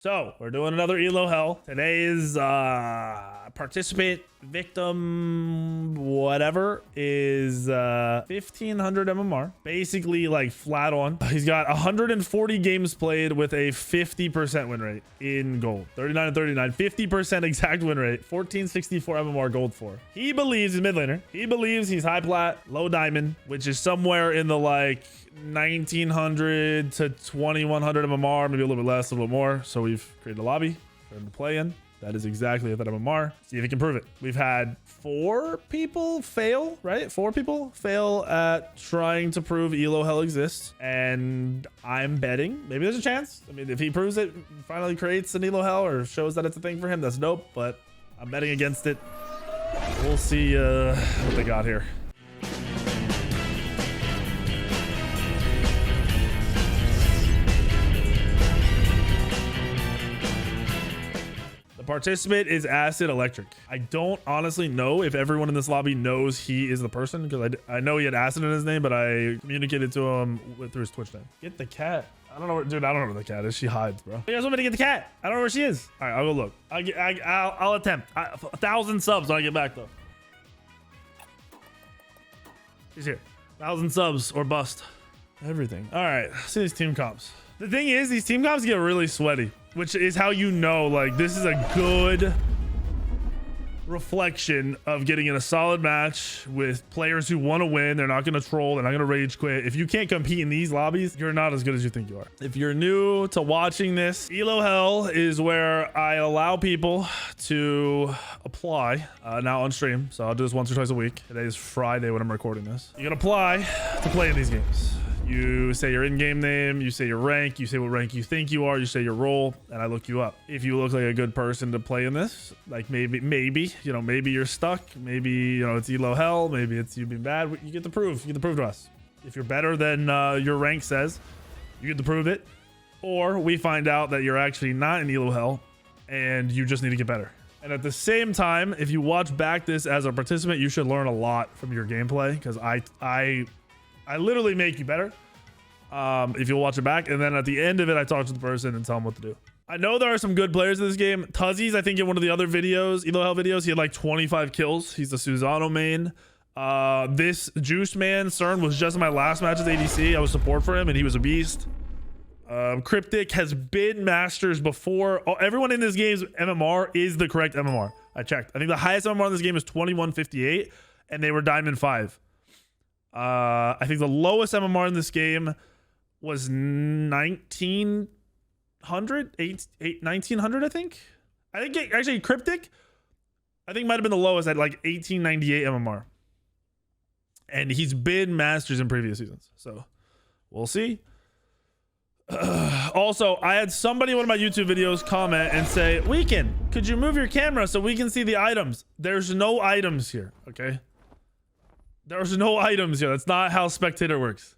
So we're doing another Elo Hell. Today's participant victim whatever is 1500 MMR. Basically like flat on. He's got 140 games played with a 50% win rate in gold. 39 and 39, 50% exact win rate. 1464 MMR gold 4. He believes he's mid laner. He believes he's high plat, low diamond, which is somewhere in the like 1900 to 2100 MMR, maybe a little bit less, a little bit more. So we've created a lobby for him to play in. That is exactly at that MMR. See if he can prove it. We've had 4 people fail, right? 4 people fail at trying to prove Elo Hell exists. And I'm betting maybe there's a chance. I mean, if he proves it, finally creates an Elo Hell or shows that it's a thing for him, that's dope. But I'm betting against it. We'll see what they got here. Participant is Acid Electric. I don't honestly know if everyone in this lobby knows he is the person, because I know he had Acid in his name, but I communicated to him through his Twitch name. Get the cat. I don't know where, dude. I don't know where the cat is. She hides, bro. You guys want me to get the cat? I don't know where she is. All right, I'll go look. I'll attempt. 1,000 subs when I get back though. She's here. 1,000 subs or bust. Everything. All right. Let's see these team comps. The thing is, these team comps get really sweaty, which is how you know, like, this is a good reflection of getting in a solid match with players who want to win. They're not going to troll. They're not going to rage quit. If you can't compete in these lobbies, you're not as good as you think you are. If you're new to watching this, Elo Hell is where I allow people to apply now on stream. So I'll do this once or twice a week. Today is Friday when I'm recording this. You can apply to play in these games. You say your in-game name, you say your rank, you say what rank you think you are, you say your role, and I look you up. If you look like a good person to play in this, like maybe, you know, maybe you're stuck, maybe, you know, it's Elo Hell, maybe it's you being bad, you get to prove. You get to prove to us. If you're better than your rank says, you get to prove it. Or we find out that you're actually not in Elo Hell and you just need to get better. And at the same time, if you watch back this as a participant, you should learn a lot from your gameplay, because I literally make you better if you'll watch it back. And then at the end of it, I talk to the person and tell them what to do. I know there are some good players in this game. Tuzzies, I think in one of the other videos, Elo Hell videos, he had like 25 kills. He's the Susano main. This Juice Man, CERN, was just my last match as ADC. I was support for him and he was a beast. Cryptic has been masters before. Oh, everyone in this game's MMR is the correct MMR. I checked. I think the highest MMR in this game is 2158 and they were Diamond 5. I think the lowest MMR in this game was 1900, 1900, I think actually Cryptic, I think might have been the lowest at like 1898 MMR. And he's been masters in previous seasons. So we'll see. Also, I had somebody in one of my YouTube videos comment and say, Weekend, could you move your camera so we can see the items? There's no items here. Okay. There's no items here. That's not how Spectator works.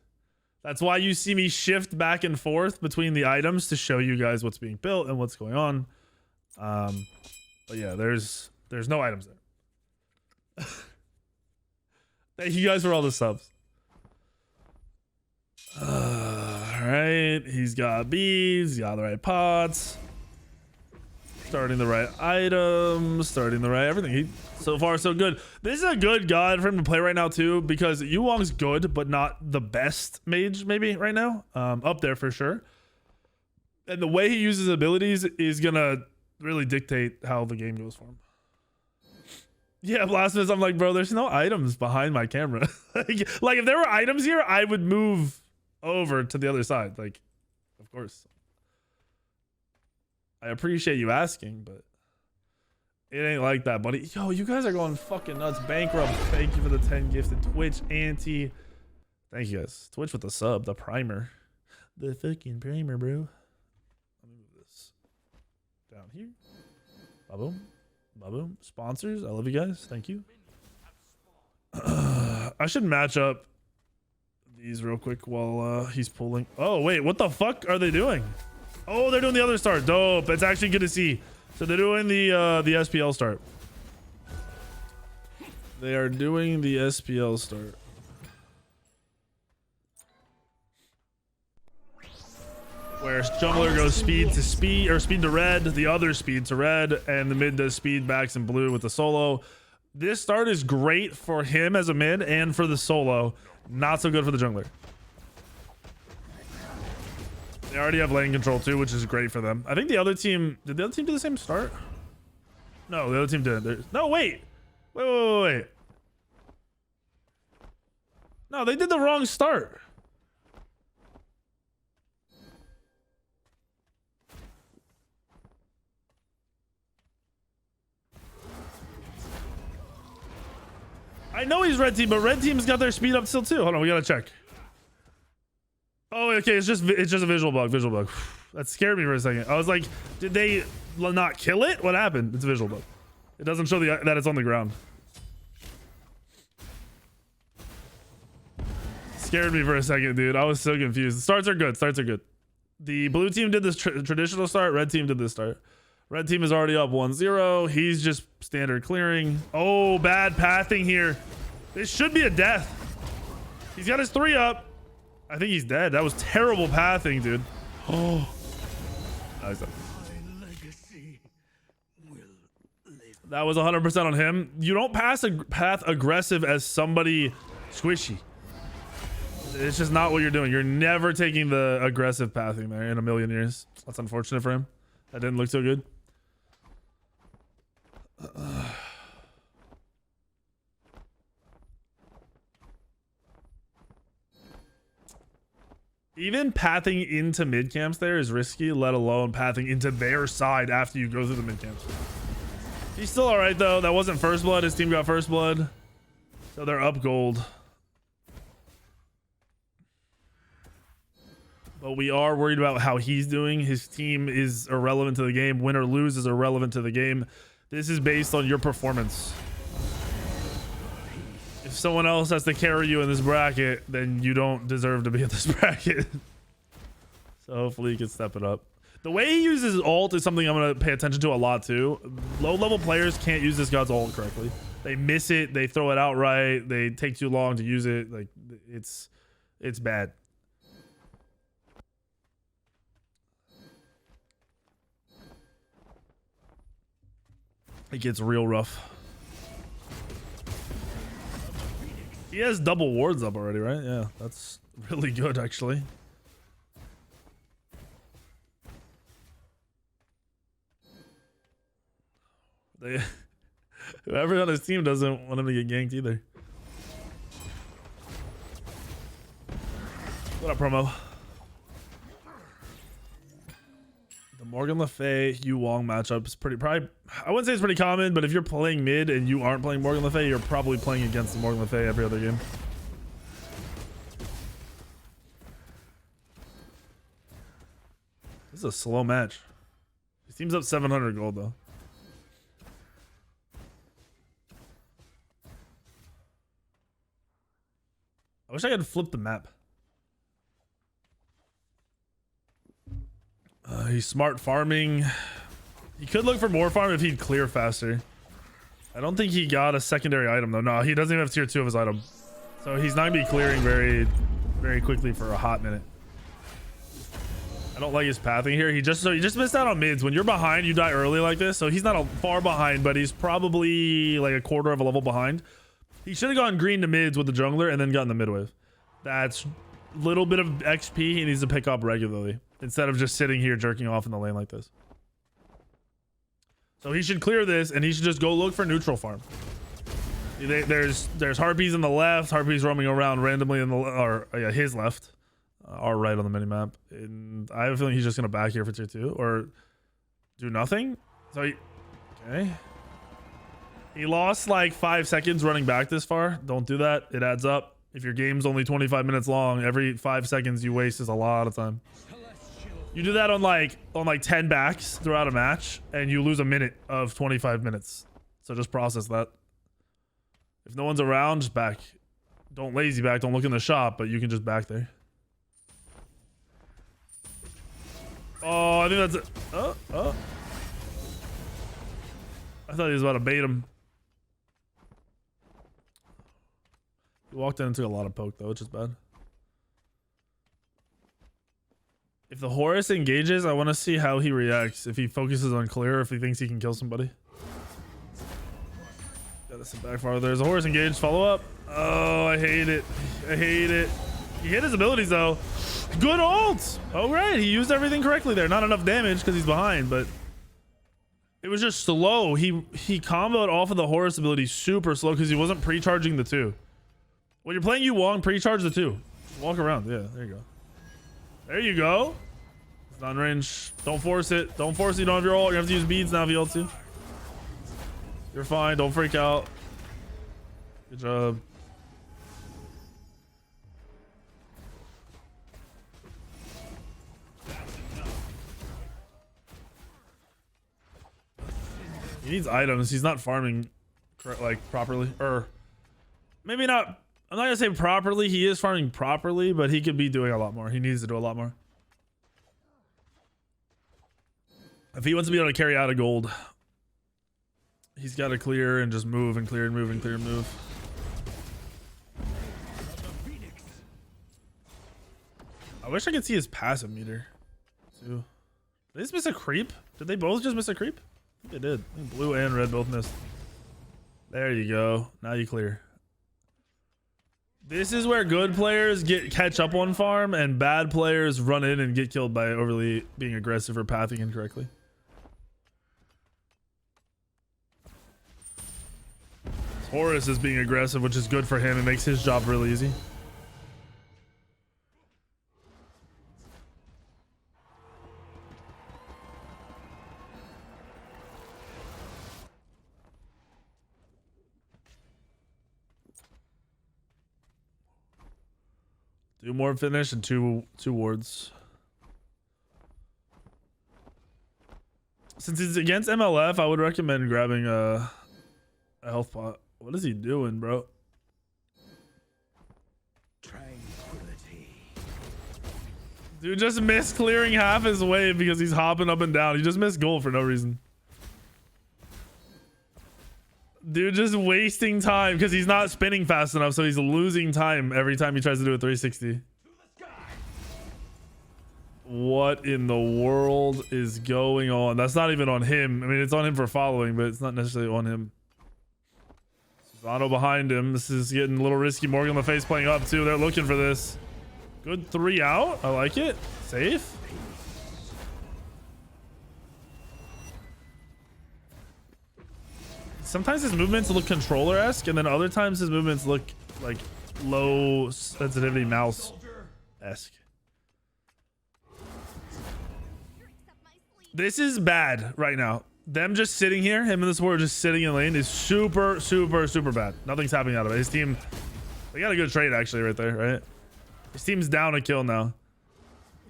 That's why you see me shift back and forth between the items to show you guys what's being built and what's going on. But yeah, there's no items there. Thank you guys for all the subs. All right, he's got beads, he's got the right pots. Starting the right items, starting the right everything. So far so good. This is a good god for him to play right now too, because Yuwong's good but not the best mage maybe right now. Up there for sure. And the way he uses abilities is gonna really dictate how the game goes for him. Yeah, Blasphemous, I'm like, bro, there's no items behind my camera. like if there were items here, I would move over to the other side. Like, of course. I appreciate you asking, but it ain't like that, buddy. Yo, you guys are going fucking nuts. Bankrupt, thank you for the 10 gifted. Twitch anti. Thank you guys. Twitch with the sub, the primer. The fucking primer, bro. Let me move this down here. Ba-boom. Ba-boom. Sponsors, I love you guys. Thank you. I should match up these real quick while he's pulling. Oh, wait, what the fuck are they doing? Oh, they're doing the other start. Dope. It's actually good to see. So they're doing the SPL start. They are doing the SPL start. where jungler goes speed to speed, or speed to red, the other speed to red, and the mid does speed backs and blue with the solo. This start is great for him as a mid and for the solo. Not so good for the jungler. They already have lane control too, which is great for them. I think the other team, did the other team do the same start? No, the other team didn't. No, wait. Wait. No, they did the wrong start. I know he's red team, but red team's got their speed up still too. Hold on, we gotta check. Oh, okay, it's just a visual bug. That scared me for a second. I was like, did they not kill it? What happened? It's a visual bug. It doesn't show that it's on the ground. Scared me for a second, dude. I was so confused. The starts are good. The blue team did this traditional start. Red team did this start. Red team is already up 1-0. He's just standard clearing. Oh, bad pathing here. This should be a death. He's got his 3 up. I think he's dead. That was terrible pathing, dude. Oh. Nice. That was 100% on him. You don't pass a path aggressive as somebody squishy. It's just not what you're doing. You're never taking the aggressive pathing there in a million years. That's unfortunate for him. That didn't look so good. Even pathing into mid camps there is risky, let alone pathing into their side after you go through the mid camps. He's still all right though. That wasn't first blood. His team got first blood, so they're up gold. But we are worried about how he's doing. His team is irrelevant to the game. Win or lose is irrelevant to the game. This is based on your performance. If someone else has to carry you in this bracket, then you don't deserve to be in this bracket. So hopefully he can step it up. The way he uses ult is something I'm going to pay attention to a lot too. Low level players can't use this god's ult correctly. They miss it. They throw it out right. They take too long to use it. Like it's bad. It gets real rough. He has double wards up already, right? Yeah, that's really good actually. Whoever on his team doesn't want him to get ganked either. What up, promo? The Morgan Le Fay Yu Wong matchup is probably I wouldn't say it's pretty common, but if you're playing mid and you aren't playing Morgan Le Fay, you're probably playing against the Morgan Le Fay every other game. This is a slow match. His team's up 700 gold though. I wish I could flip the map. He's smart farming. He could look for more farm if he'd clear faster. I don't think he got a secondary item though. No, he doesn't even have tier 2 of his item. So he's not gonna be clearing very, very quickly for a hot minute. I don't like his pathing here. He just missed out on mids. When you're behind, you die early like this. So he's not far behind, but he's probably like a quarter of a level behind. He should have gone green to mids with the jungler and then gotten the mid wave. That's a little bit of XP he needs to pick up regularly instead of just sitting here jerking off in the lane like this. So he should clear this and he should just go look for neutral farm. There's harpies in the left, harpies roaming around randomly in the his left, our right on the minimap. And I have a feeling he's just gonna back here for tier 2 or do nothing. So okay. He lost like 5 seconds running back this far. Don't do that. It adds up. If your game's only 25 minutes long, every 5 seconds you waste is a lot of time. You do that on like 10 backs throughout a match and you lose a minute of 25 minutes. So just process that. If no one's around, just back. Don't lazy back. Don't look in the shop, but you can just back there. Oh, I think that's it. Oh. I thought he was about to bait him. He walked in and took a lot of poke though, which is bad. If the Horus engages, I want to see how he reacts. If he focuses on clear, or if he thinks he can kill somebody. Gotta sit back farther. There's a Horus engaged. Follow up. Oh, I hate it. I hate it. He hit his abilities though. Good ult. Oh, right. He used everything correctly there. Not enough damage because he's behind, but it was just slow. He comboed off of the Horus ability super slow because he wasn't pre-charging the 2. When you're playing Yu Wong, pre-charge the 2. Walk around. Yeah, there you go. There you go. It's not in range. Don't force it. Don't force it. You don't have your ult. You have to use beads now if you ult to. You're fine. Don't freak out. Good job. He needs items. He's not farming like properly, or maybe not. I'm not gonna say properly. He is farming properly, but he could be doing a lot more. He needs to do a lot more. If he wants to be able to carry out a gold, he's got to clear and just move and clear and move and clear and move. I wish I could see his passive meter too. Did they just miss a creep? Did they both just miss a creep? I think they did. I think blue and red both missed. There you go. Now you clear. This is where good players catch up on farm and bad players run in and get killed by overly being aggressive or pathing incorrectly. Horus is being aggressive, which is good for him. It makes his job really easy. Do more finish and two wards. Since it's against MLF, I would recommend grabbing a health pot. What is he doing, bro? Tranquility. Dude just missed clearing half his wave because he's hopping up and down. He just missed gold for no reason. Dude just wasting time because he's not spinning fast enough, so he's losing time every time he tries to do a 360. What in the world is going on? That's not even on him. I mean, it's on him for following, but it's not necessarily on him. Susano behind him. This is getting a little risky. Morgan on the face playing up too. They're looking for this. Good 3 out. I like it. Safe. Sometimes his movements look controller-esque, and then other times his movements look like low sensitivity mouse-esque. This is bad right now. Them just sitting here, him and the support just sitting in lane is super, super, super bad. Nothing's happening out of it. His team, they got a good trade actually right there, right? His team's down a kill now.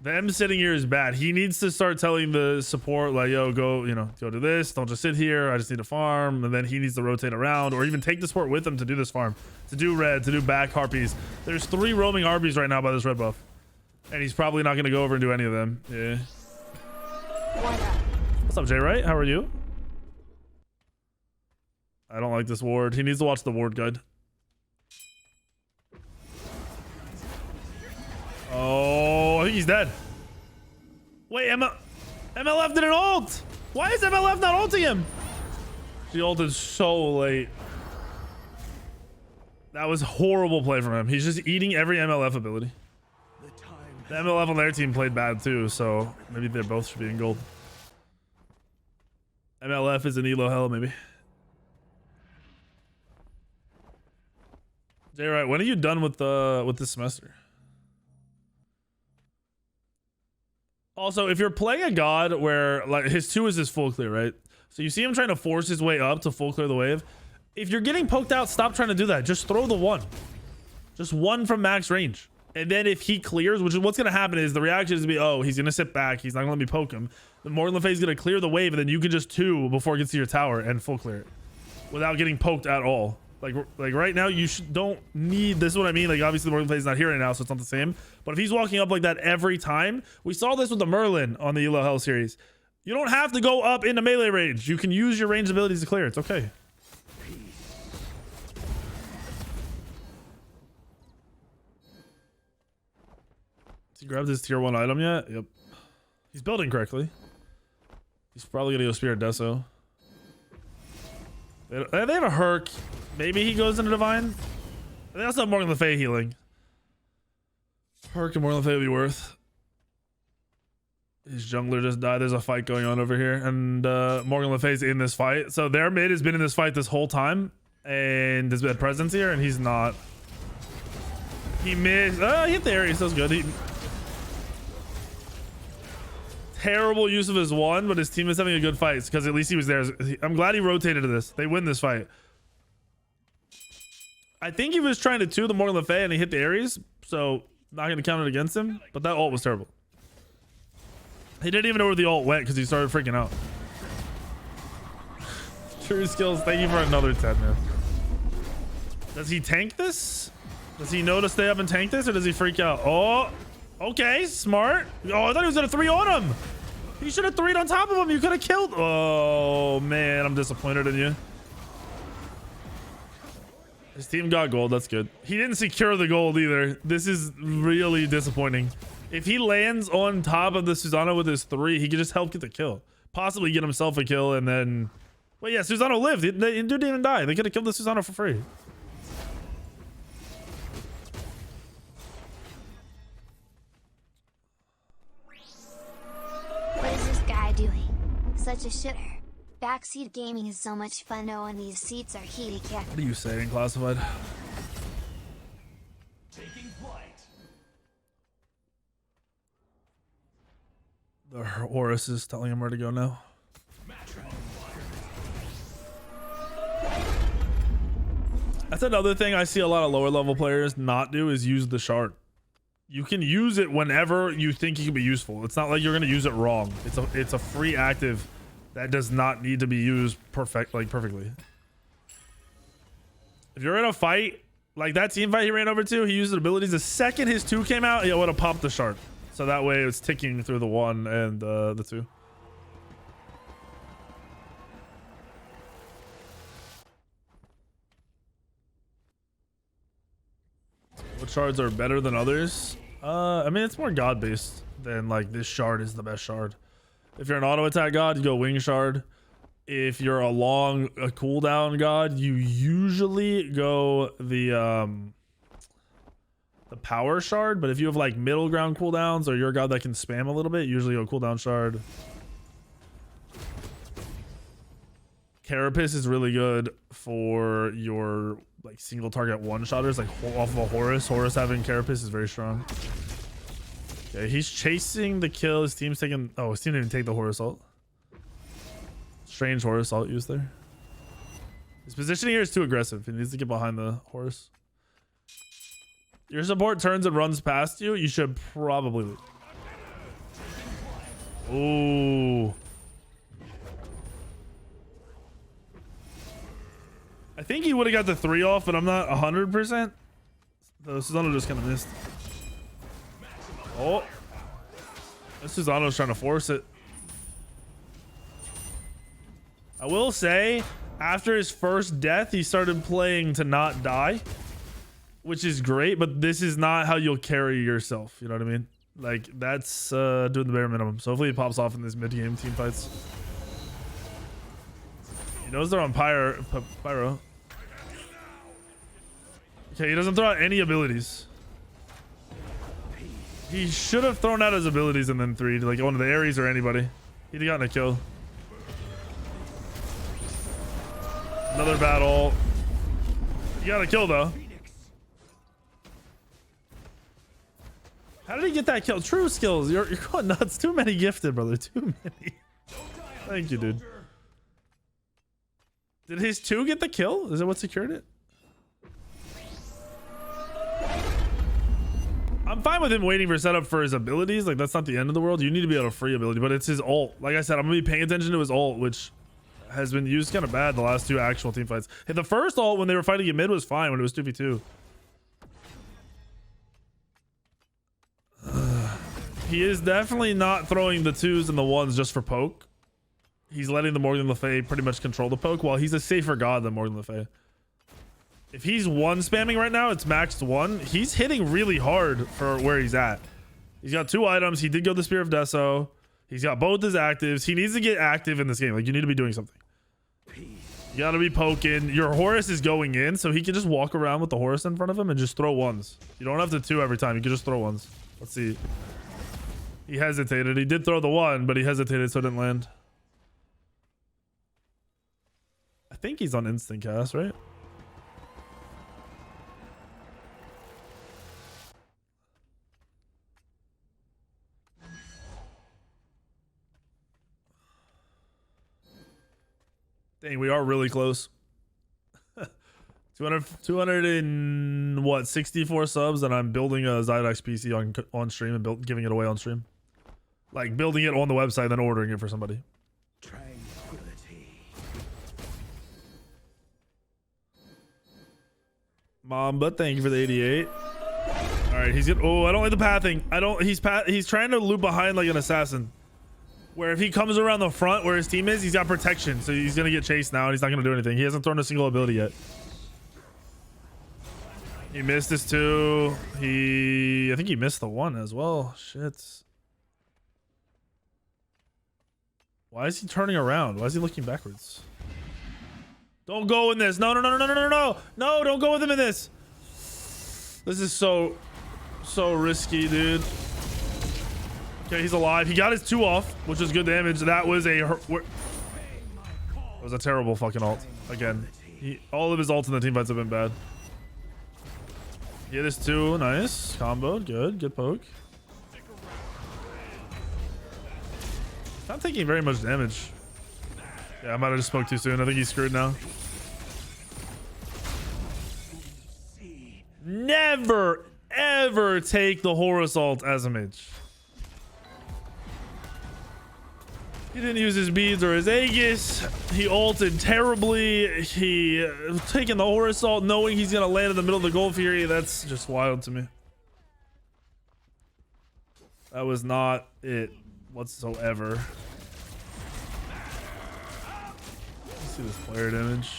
Them sitting here is bad. He needs to start telling the support like, yo, go, you know, go do this. Don't just sit here. I just need to farm. And then he needs to rotate around or even take the support with him to do this farm, to do red, to do back harpies. There's 3 roaming harpies right now by this red buff. And he's probably not going to go over and do any of them. Yeah. What's up, Jay, right? How are you? I don't like this ward. He needs to watch the ward guide. Oh, I think he's dead. Wait, MLF did an ult. Why is MLF not ulting him? She ulted so late. That was horrible play from him. He's just eating every MLF ability. The MLF on their team played bad too, so maybe they both should be in gold. MLF is an elo hell, maybe. Jay, right? When are you done with this semester? Also, if you're playing a god where like his 2 is his full clear, right? So you see him trying to force his way up to full clear the wave. If you're getting poked out, stop trying to do that. Just throw the 1. Just 1 from max range. And then if he clears, which is what's going to happen is the reaction is to be, oh, he's going to sit back. He's not going to let me poke him. Then Morgan Le Fay's going to clear the wave, and then you can just 2 before it gets to your tower and full clear it without getting poked at all. Like right now, you don't need, this is what I mean. Like obviously Morgan Le Fay's not here right now, so it's not the same. But if he's walking up like that every time, we saw this with the Merlin on the Elo Hell series. You don't have to go up into melee range. You can use your ranged abilities to clear. It's okay. He grabbed his tier 1 item yet? Yep. He's building correctly. He's probably gonna go Spirit Deso. They have a Herc. Maybe he goes into Divine. They also have Morgan Le Fay healing. Herc and Morgan Le Fay would be worth. His jungler just died. There's a fight going on over here, and Morgan Le Fay's in this fight. So their mid has been in this fight this whole time, and there's been presence here, and he's not. He missed. He hit the area. So good. Terrible use of his one, but his team is having a good fight because at least he was there. I'm glad he rotated to this. They win this fight. I think he was trying to 2 the Morgan Le Fay and he hit the Ares, so not going to count it against him, but that ult was terrible. He didn't even know where the ult went because he started freaking out. True skills, thank you for another 10, man. Does he tank this? Does he know to stay up and tank this, or does he freak out? Oh, okay, smart. Oh, I thought he was going to 3 on him. He should have 3'd on top of him. You could have killed. Oh, man, I'm disappointed in you. His team got gold. That's good. He didn't secure the gold either. This is really disappointing. If he lands on top of the Susano with his 3, he could just help get the kill. Possibly get himself a kill and then... Wait, yeah, Susano lived. The dude didn't even die. They could have killed the Susano for free. What is this guy doing? Such a shitter. Backseat gaming is so much fun knowing these seats are heated. What are you saying, Classified? Taking flight. The Horus is telling him where to go now. That's another thing I see a lot of lower level players not do is use the shard. You can use it whenever you think it can be useful. It's not like you're going to use it wrong. It's a free active that does not need to be used perfectly. If you're in a fight, like that team fight he ran over to, he used his abilities. The second his 2 came out, he would have popped the shard. So that way it's ticking through the 1 and the 2. What shards are better than others? I mean, it's more god based than like this shard is the best shard. If you're an auto attack god, you go wing shard. If you're a cooldown god, you usually go the power shard. But if you have like middle ground cooldowns or you're a god that can spam a little bit, usually go cooldown shard. Carapace is really good for your like single target one-shotters, like off of a Horus. Horus having Carapace is very strong. Okay, he's chasing the kill. His team's taking... Oh, his team didn't even take the Horus ult. Strange Horus ult used there. His positioning here is too aggressive. He needs to get behind the Horus. Your support turns and runs past you. You should probably leave. Ooh. I think he would have got the 3 off, but I'm not 100%. The Susano just kind of missed. Oh. This Susano's trying to force it. I will say, after his first death, he started playing to not die, which is great, but this is not how you'll carry yourself. You know what I mean? Like, that's doing the bare minimum. So hopefully he pops off in this mid-game team fights. He knows they're on Pyro. Okay, he doesn't throw out any abilities. He should have thrown out his abilities and then 3'd, like one of the Ares or anybody. He'd have gotten a kill. Another battle. You got a kill though. How did he get that kill? True skills. You're going nuts. Too many gifted, brother. Too many. Thank you, dude. Did his 2 get the kill? Is that what secured it? I'm fine with him waiting for setup for his abilities. Like, that's not the end of the world. You need to be able to free ability, but it's his ult. Like I said, I'm gonna be paying attention to his ult, which has been used kind of bad the last 2 actual team fights. Hey, the first ult when they were fighting in mid was fine when it was 2v2. He is definitely not throwing the 2s and the 1s just for poke. He's letting the Morgan Le Fay pretty much control the poke while he's a safer god than Morgan Le Fay. If he's 1 spamming right now, it's maxed 1. He's hitting really hard for where he's at. He's got 2 items. He did go the Spear of Deso. He's got both his actives. He needs to get active in this game. Like, you need to be doing something. You gotta be poking. Your Horus is going in, so he can just walk around with the Horus in front of him and just throw ones. You don't have to two every time. You can just throw ones. Let's see. He hesitated. He did throw the one, but he hesitated, so it didn't land. I think he's on instant cast, right? Dang, we are really close. 200 and what, 64 subs, and I'm building a Zydex PC on stream and giving it away on stream. Like building it on the website, then ordering it for somebody. Tranquility. Mom, but thank you for the 88. All right, he's good. Oh, I don't like the pathing. He's trying to loop behind like an assassin. Where if he comes around the front where his team is, he's got protection. So he's going to get chased now and he's not going to do anything. He hasn't thrown a single ability yet. He missed this too. I think he missed the one as well. Shit. Why is he turning around? Why is he looking backwards? Don't go in this. No, no, no, no, no, no, no. No, don't go with him in this. This is so risky, dude. Okay, he's alive. He got his 2 off, which is good damage. That was a terrible fucking ult. Again, all of his ults in the team fights have been bad. He hit his 2. Nice. Comboed. Good poke. Not taking very much damage. Yeah, I might have just spoke too soon. I think he's screwed now. Never, ever take the Horus ult as a mage. He didn't use his beads or his Aegis. He ulted terribly. He taking the Horus ult knowing he's going to land in the middle of the Gold Fury. That's just wild to me. That was not it whatsoever. Let's see this player damage.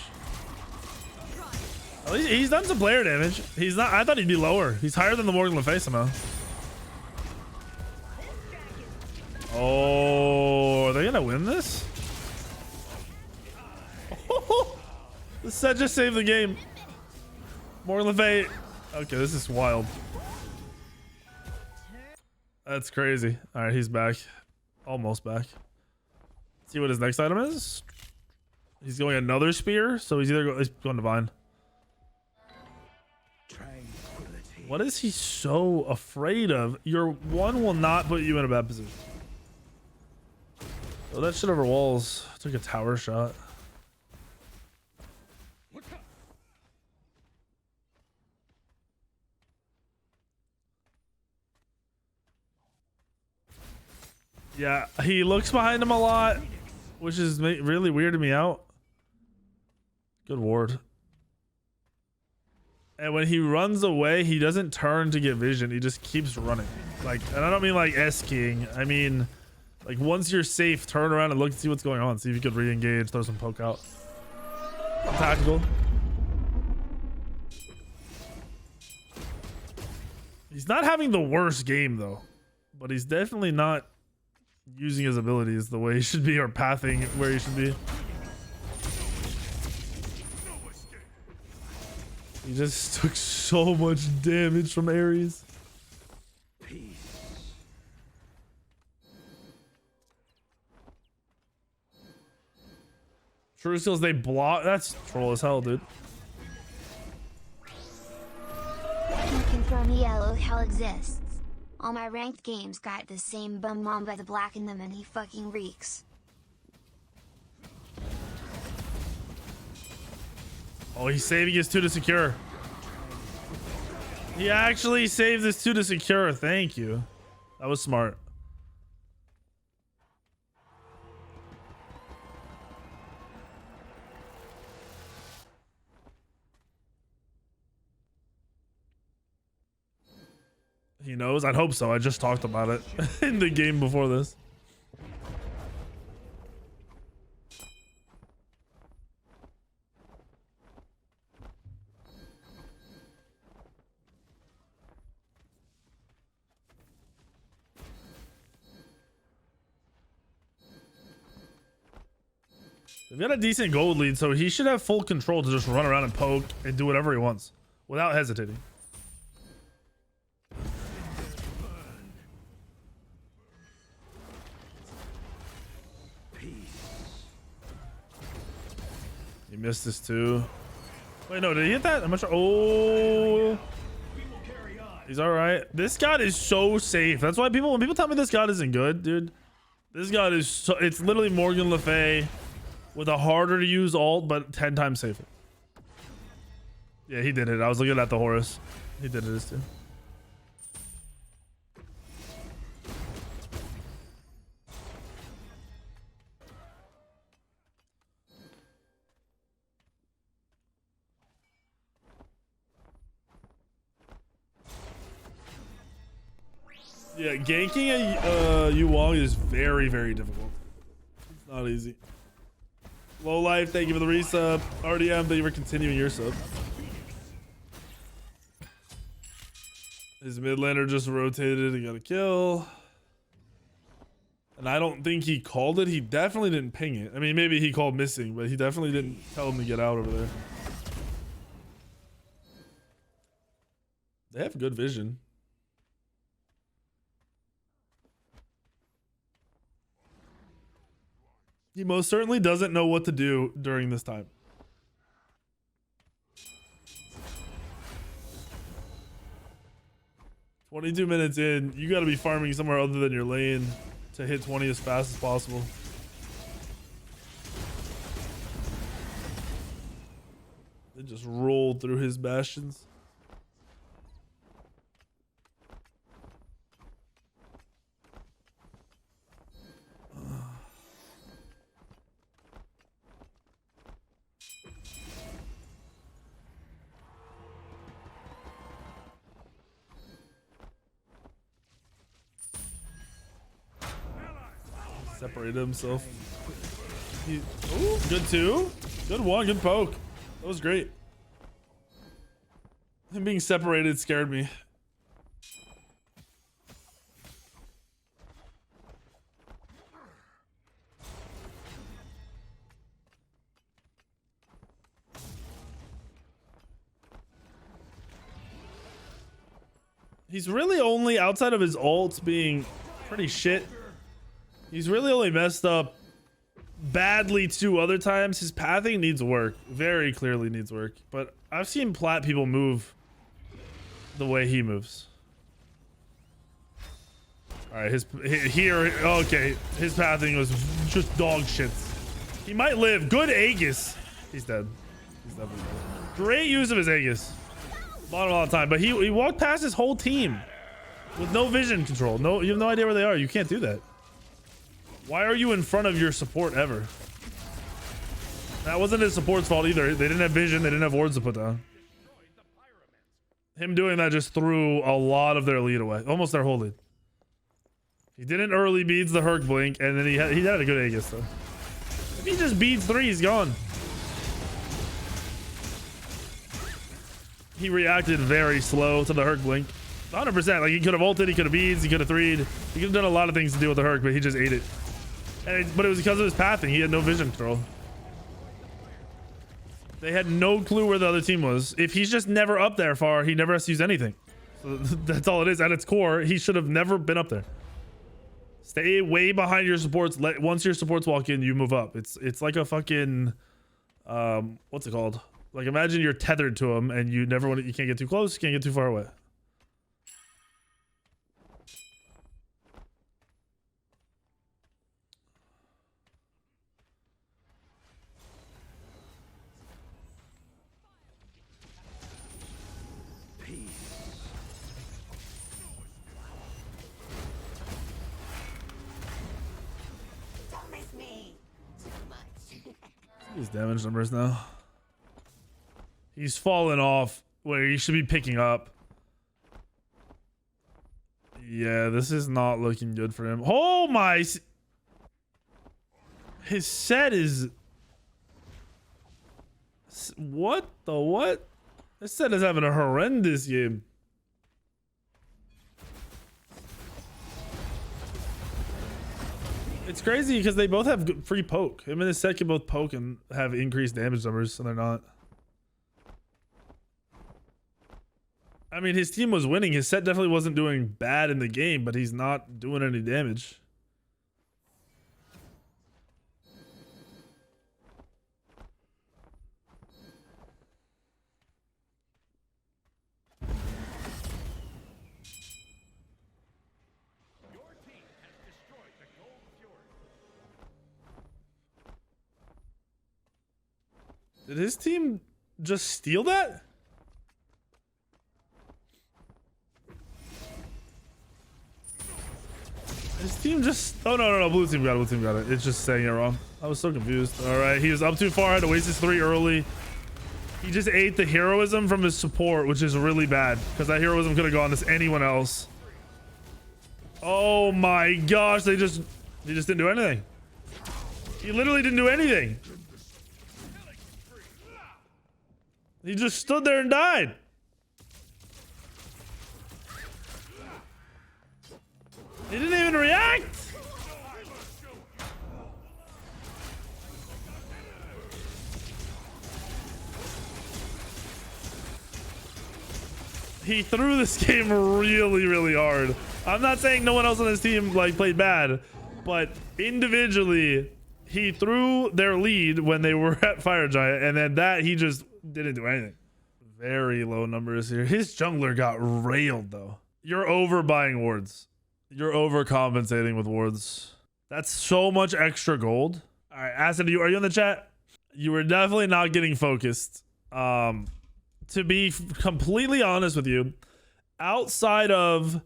At least he's done some player damage. He's not. I thought he'd be lower. He's higher than the Morgan Le Fay somehow. Oh, are they gonna win this? Oh, the set just saved the game. Morgan Le Fay. Okay, this is wild. That's crazy. All right, he's back. Almost back. Let's see what his next item is. He's going another spear, so he's going divine. What is he so afraid of? Your one will not put you in a bad position. Oh, that shit over walls. Took a tower shot. Yeah, he looks behind him a lot, which is really weirding me out. Good ward. And when he runs away, he doesn't turn to get vision. He just keeps running. Like, and I don't mean like S-keying. I mean, like once you're safe, turn around and look and see what's going on. See if you could re-engage, throw some poke out. Tactical. He's not having the worst game though, but he's definitely not using his abilities the way he should be or pathing where he should be. He just took so much damage from Ares. True skills, they block. That's troll as hell, dude. I can confirm yellow hell exists. All my ranked games got the same bum mamba to blacken them and he fucking reeks. Oh, he's saving his 2 to secure. He actually saved his 2 to secure. Thank you. That was smart. He knows? I'd hope so. I just talked about it in the game before this. They've got a decent gold lead, so he should have full control to just run around and poke and do whatever he wants without hesitating. He missed this too. Wait, no, did he hit that? I'm not sure. Oh, he's all right. This god is so safe. That's why when people tell me this god isn't good, dude, this god is so, it's literally Morgan Le Fay with a harder to use ult, but 10 times safer. Yeah, he did it. I was looking at the Horus. He did it too. Yeah, ganking a Yu Wong is very, very difficult. It's not easy. Low Life, thank you for the resub. RDM, thank you for continuing your sub. His mid laner just rotated and got a kill. And I don't think he called it. He definitely didn't ping it. I mean, maybe he called missing, but he definitely didn't tell him to get out over there. They have good vision. He most certainly doesn't know what to do during this time. "22 minutes in, you got to be farming somewhere other than your lane to hit 20 as fast as possible." They just rolled through his bastions. Separated himself. Ooh, good two. Good one. Good poke. That was great. Him being separated scared me. He's really only, outside of his ults being pretty shit, he's really only messed up badly 2 other times. His pathing needs work. Very clearly needs work. But I've seen plat people move the way he moves. All right, okay, his pathing was just dog shits. He might live. Good Aegis. He's dead. He's definitely dead. Great use of his Aegis. Bought him all the time, but he walked past his whole team with no vision control. No, you have no idea where they are. You can't do that. Why are you in front of your support ever? That wasn't his support's fault either. They didn't have vision. They didn't have wards to put down. Him doing that just threw a lot of their lead away. Almost their whole lead. He didn't early beads the Herc blink, and then he had a good Aegis though. If he just beats 3, he's gone. He reacted very slow to the Herc blink. 100%. Like, he could have ulted, he could have beads, he could have 3'd. He could have done a lot of things to deal with the Herc, but he just ate it. But it was because of his pathing. He had no vision control. They had no clue where the other team was. If he's just never up there far, he never has to use anything. So that's all it is. At its core, he should have never been up there. Stay way behind your supports. Once your supports walk in, you move up. It's like a fucking what's it called? Like, imagine you're tethered to him and you can't get too close, you can't get too far away. His damage numbers now. He's fallen off where he should be picking up. Yeah, this is not looking good for him. Oh my! His set is... What the what? This set is having a horrendous game. It's crazy because they both have free poke. Him and his set can both poke and have increased damage numbers, and they're not. I mean, his team was winning. His set definitely wasn't doing bad in the game, but he's not doing any damage. Did his team just steal that? His team just... Oh, no. Blue team got it. Blue team got it. It's just saying it wrong. I was so confused. All right. He was up too far. Had to waste his 3 early. He just ate the heroism from his support, which is really bad because that heroism could have gone to anyone else. Oh my gosh. He just didn't do anything. He literally didn't do anything. He just stood there and died. He didn't even react. He threw this game really, really hard. I'm not saying no one else on his team like played bad, but individually, he threw their lead when they were at Fire Giant, and then that he just didn't do anything. Very low numbers here. His jungler got railed though. You're overbuying wards. You're overcompensating with wards. That's so much extra gold. All right, Acid, are you in the chat? You were definitely not getting focused. To be completely honest with you, outside of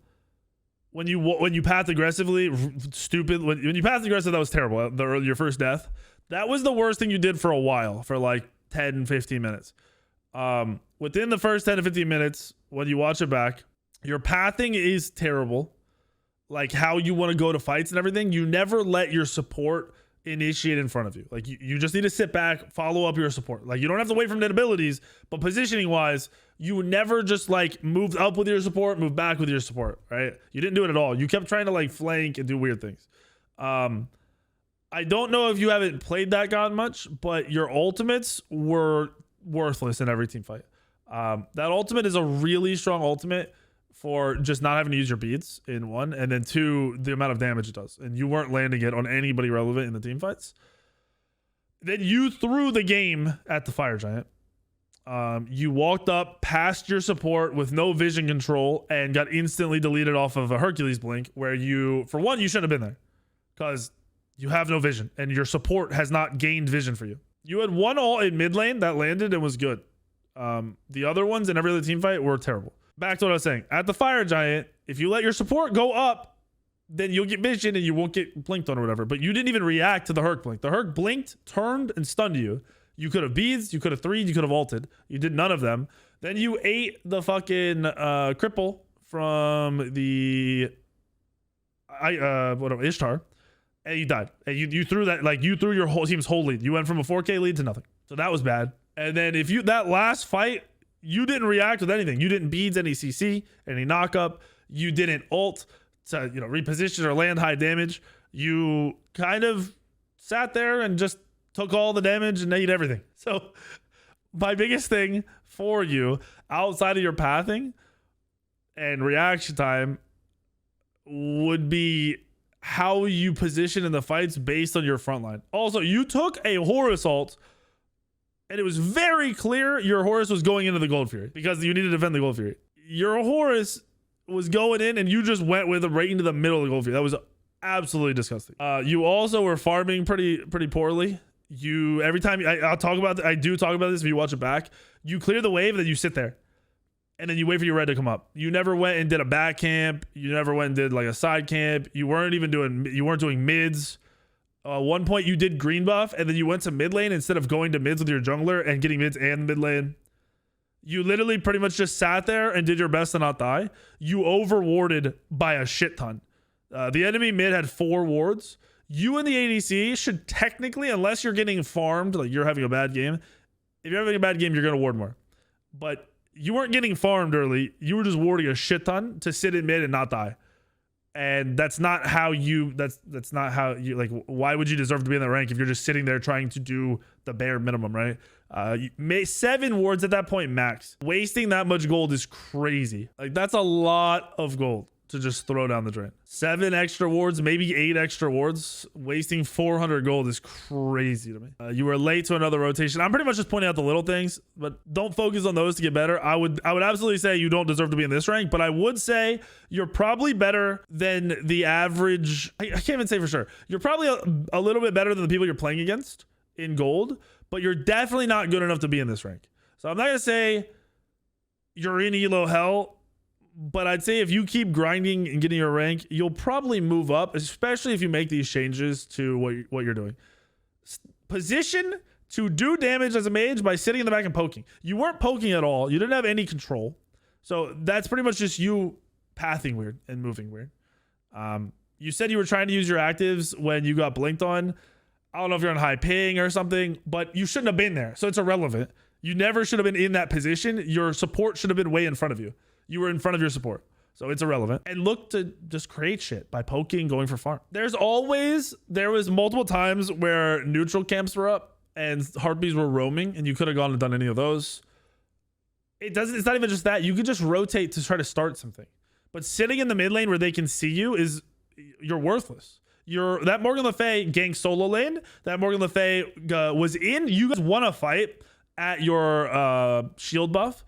when you path aggressively, stupid. When you path aggressive, that was terrible. Your first death, that was the worst thing you did for a while, for like 10, 15 minutes. Within the first 10 to 15 minutes, when you watch it back, your pathing is terrible. Like how you want to go to fights and everything, you never let your support initiate in front of you. Like you just need to sit back, follow up your support. Like you don't have to wait from dead abilities, but positioning wise, you never just like moved up with your support, move back with your support, right? You didn't do it at all. You kept trying to like flank and do weird things. I don't know if you haven't played that god much, but your ultimates were worthless in every team fight. That ultimate is a really strong ultimate for just not having to use your beads in 1, and then 2, the amount of damage it does, and you weren't landing it on anybody relevant in the team fights. Then you threw the game at the Fire Giant. You walked up past your support with no vision control and got instantly deleted off of a Hercules blink, where you, for one, you shouldn't have been there because you have no vision and your support has not gained vision for you. You had one ult in mid lane that landed and was good. The other ones in every other team fight were terrible. Back to what I was saying. At the Fire Giant, if you let your support go up, then you'll get vision and you won't get blinked on or whatever. But you didn't even react to the Herc blink. The Herc blinked, turned, and stunned you. You could have beads, you could have 3'd, you could have ulted. You did none of them. Then you ate the fucking cripple from the whatever, Ishtar, and you died. And you threw that, like you threw your whole team's whole lead. You went from a 4K lead to nothing. So that was bad. And then if you, that last fight, you didn't react with anything. You didn't beads any CC, any knock up. You didn't ult to, reposition or land high damage. You kind of sat there and just took all the damage and ate everything. So my biggest thing for you outside of your pathing and reaction time would be how you position in the fights based on your front line. Also, you took a Horus ult, and it was very clear your Horus was going into the Gold Fury because you need to defend the Gold Fury. Your Horus was going in and you just went with it right into the middle of the Gold Fury. That was absolutely disgusting. You also were farming pretty poorly. You, every time I do talk about this, if you watch it back, you clear the wave and then you sit there and then you wait for your red to come up. You never went and did a back camp. You never went and did like a side camp. You weren't doing mids. One point you did green buff and then you went to mid lane instead of going to mids with your jungler and getting mids and mid lane. You literally pretty much just sat there and did your best to not die. You overwarded by a shit ton. The enemy mid had 4 wards. You and the ADC should technically, unless you're getting farmed, like you're having a bad game. If you're having a bad game, you're going to ward more. But you weren't getting farmed early. You were just warding a shit ton to sit in mid and not die. And that's not how you, that's not how you, like, why would you deserve to be in the rank if you're just sitting there trying to do the bare minimum, right? 7 wards at that point max. Wasting that much gold is crazy. Like, that's a lot of gold to just throw down the drain. 7 extra wards, maybe 8 extra wards. Wasting 400 gold is crazy to me. You were late to another rotation. I'm pretty much just pointing out the little things, but don't focus on those to get better. I would absolutely say you don't deserve to be in this rank, but I would say you're probably better than the average. I can't even say for sure. You're probably a little bit better than the people you're playing against in gold, but you're definitely not good enough to be in this rank. So I'm not gonna say you're in elo hell, but I'd say if you keep grinding and getting your rank, you'll probably move up, especially if you make these changes to what you're doing. Position to do damage as a mage by sitting in the back and poking. You weren't poking at all. You didn't have any control. So that's pretty much just you pathing weird and moving weird. You said you were trying to use your actives when you got blinked on. I don't know if you're on high ping or something, but you shouldn't have been there. So it's irrelevant. You never should have been in that position. Your support should have been way in front of you. You were in front of your support. So it's irrelevant. And look to just create shit by poking, going for farm. There was multiple times where neutral camps were up and harpies were roaming and you could have gone and done any of those. It's not even just that. You could just rotate to try to start something. But sitting in the mid lane where they can see you you're worthless. That Morgan Le Fay ganked solo lane. That Morgan Le Fay was in. You guys won a fight at your shield buff.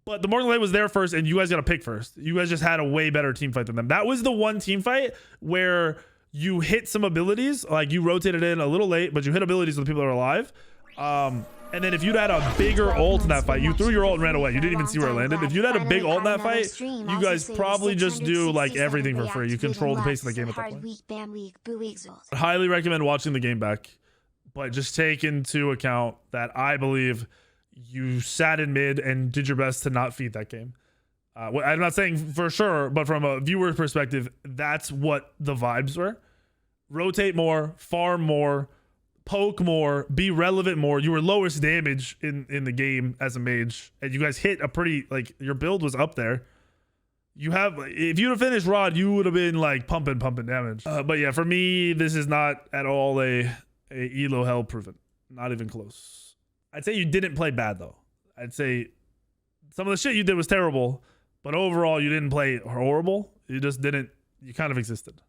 But the Morgan Le Fay was there first, and you guys got to pick first. You guys just had a way better team fight than them. That was the one team fight where you hit some abilities. Like, you rotated in a little late, but you hit abilities with the people that are alive. And then if you'd had a bigger ult in that fight, you threw your ult and ran away. You didn't even see where it landed. If you'd had a big ult in that fight, you guys probably just do like everything for free. You control the pace of the game at that point. I highly recommend watching the game back, but just take into account that I believe you sat in mid and did your best to not feed that game. I'm not saying for sure, but from a viewer perspective, that's what the vibes were. Rotate more, farm more, poke more, be relevant more. You were lowest damage in the game as a mage, and you guys hit a pretty, like, your build was up there. If you'd have finished Rod, you would have been like pumping damage. But yeah, for me, this is not at all a elo hell proven. Not even close. I'd say you didn't play bad though. I'd say some of the shit you did was terrible, but overall you didn't play horrible. You kind of existed.